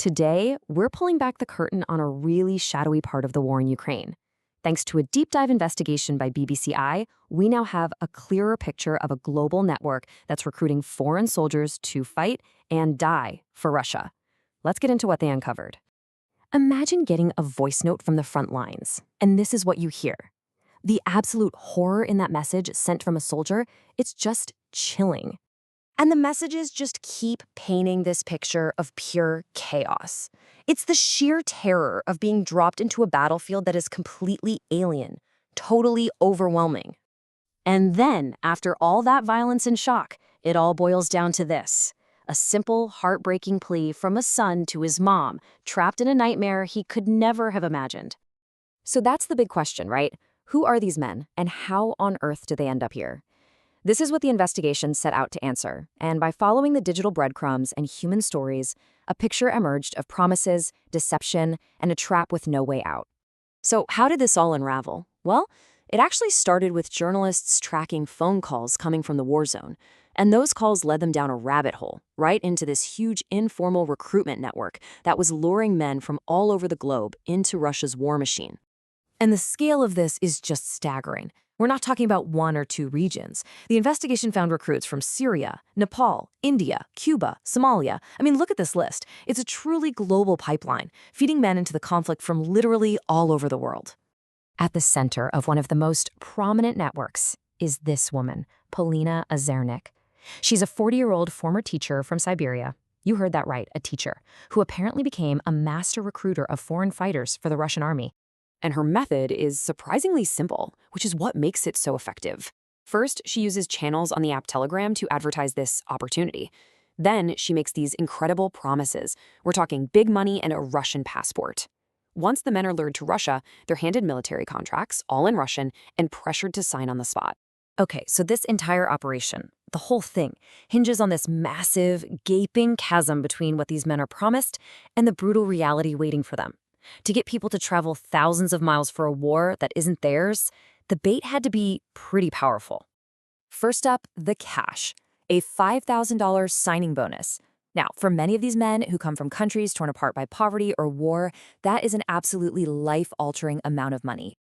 Today, we're pulling back the curtain on a really shadowy part of the war in Ukraine. Thanks to a deep dive investigation by BBC, we now have a clearer picture of a global network that's recruiting foreign soldiers to fight and die for Russia. Let's get into what they uncovered. Imagine getting a voice note from the front lines, and this is what you hear. The absolute horror in that message sent from a soldier, it's just chilling. And the messages just keep painting this picture of pure chaos. It's the sheer terror of being dropped into a battlefield that is completely alien, totally overwhelming. And then, after all that violence and shock, it all boils down to this: a simple, heartbreaking plea from a son to his mom, trapped in a nightmare he could never have imagined. So that's the big question, right? Who are these men, and how on earth did they end up here? This is what the investigation set out to answer, and by following the digital breadcrumbs and human stories, a picture emerged of promises, deception, and a trap with no way out. So how did this all unravel? Well, it actually started with journalists tracking phone calls coming from the war zone, and those calls led them down a rabbit hole, right into this huge informal recruitment network that was luring men from all over the globe into Russia's war machine. And the scale of this is just staggering. We're not talking about one or two regions. The investigation found recruits from Syria, Nepal, India, Cuba, Somalia. I mean, look at this list. It's a truly global pipeline, feeding men into the conflict from literally all over the world. At the center of one of the most prominent networks is this woman, Polina. She's a 40-year-old former teacher from Siberia. You heard that right, a teacher, who apparently became a master recruiter of foreign fighters for the Russian army. And her method is surprisingly simple, which is what makes it so effective. First, she uses channels on the app Telegram to advertise this opportunity. Then she makes these incredible promises. We're talking big money and a Russian passport. Once the men are lured to Russia, they're handed military contracts, all in Russian, and pressured to sign on the spot. Okay, so this entire operation, the whole thing, hinges on this massive, gaping chasm between what these men are promised and the brutal reality waiting for them. To get people to travel thousands of miles for a war that isn't theirs, the bait had to be pretty powerful. First up, the cash, a $5,000 signing bonus. Now, for many of these men who come from countries torn apart by poverty or war, that is an absolutely life-altering amount of money.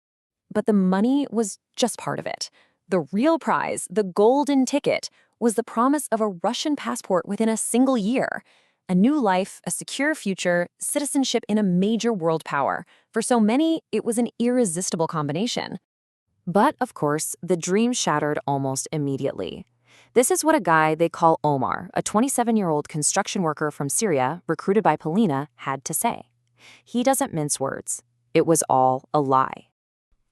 But the money was just part of it. The real prize, the golden ticket, was the promise of a Russian passport within a single year. A new life, a secure future, citizenship in a major world power. For so many, it was an irresistible combination. But, of course, the dream shattered almost immediately. This is what a guy they call Omar, a 27-year-old construction worker from Syria, recruited by Polina, had to say. He doesn't mince words. It was all a lie.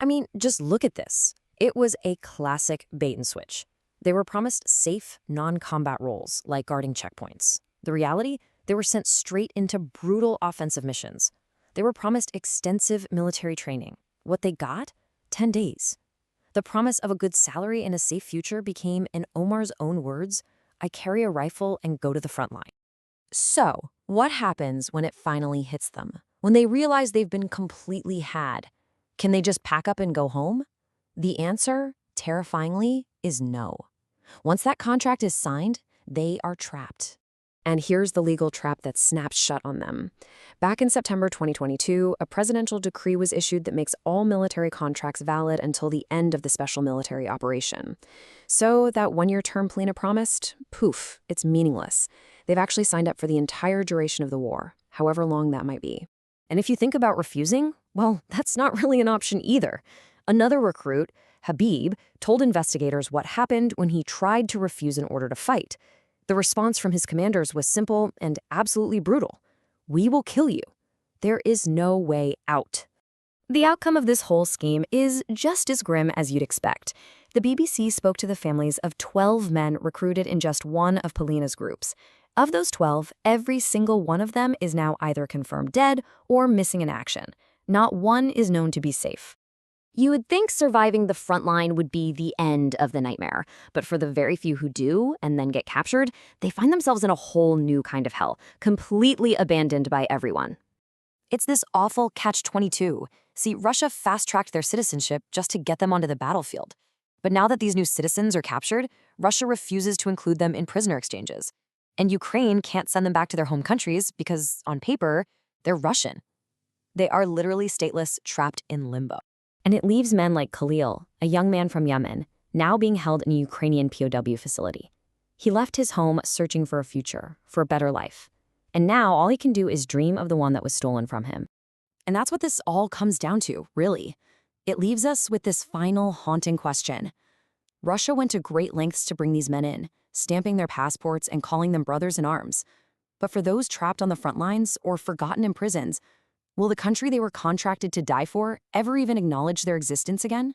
I mean, just look at this. It was a classic bait and switch. They were promised safe, non-combat roles, like guarding checkpoints. The reality? They were sent straight into brutal offensive missions. They were promised extensive military training. What they got? 10 days. The promise of a good salary and a safe future became, in Omar's own words, "I carry a rifle and go to the front line." So, what happens when it finally hits them? When they realize they've been completely had? Can they just pack up and go home? The answer, terrifyingly, is no. Once that contract is signed, they are trapped. And here's the legal trap that snaps shut on them. Back in September 2022, a presidential decree was issued that makes all military contracts valid until the end of the special military operation. So that one-year term Polina promised, poof, it's meaningless. They've actually signed up for the entire duration of the war, however long that might be. And if you think about refusing, well, that's not really an option either. Another recruit, Habib, told investigators what happened when he tried to refuse an order to fight. The response from his commanders was simple and absolutely brutal. "We will kill you. There is no way out." The outcome of this whole scheme is just as grim as you'd expect. The BBC spoke to the families of 12 men recruited in just one of Polina's groups. Of those 12, every single one of them is now either confirmed dead or missing in action. Not one is known to be safe. You would think surviving the front line would be the end of the nightmare, but for the very few who do and then get captured, they find themselves in a whole new kind of hell, completely abandoned by everyone. It's this awful catch-22. See, Russia fast-tracked their citizenship just to get them onto the battlefield. But now that these new citizens are captured, Russia refuses to include them in prisoner exchanges. And Ukraine can't send them back to their home countries because, on paper, they're Russian. They are literally stateless, trapped in limbo. And it leaves men like Khalil, a young man from Yemen, now being held in a Ukrainian POW facility. He left his home searching for a future, for a better life. And now all he can do is dream of the one that was stolen from him. And that's what this all comes down to, really. It leaves us with this final haunting question. Russia went to great lengths to bring these men in, stamping their passports and calling them brothers in arms. But for those trapped on the front lines or forgotten in prisons, will the country they were contracted to die for ever even acknowledge their existence again?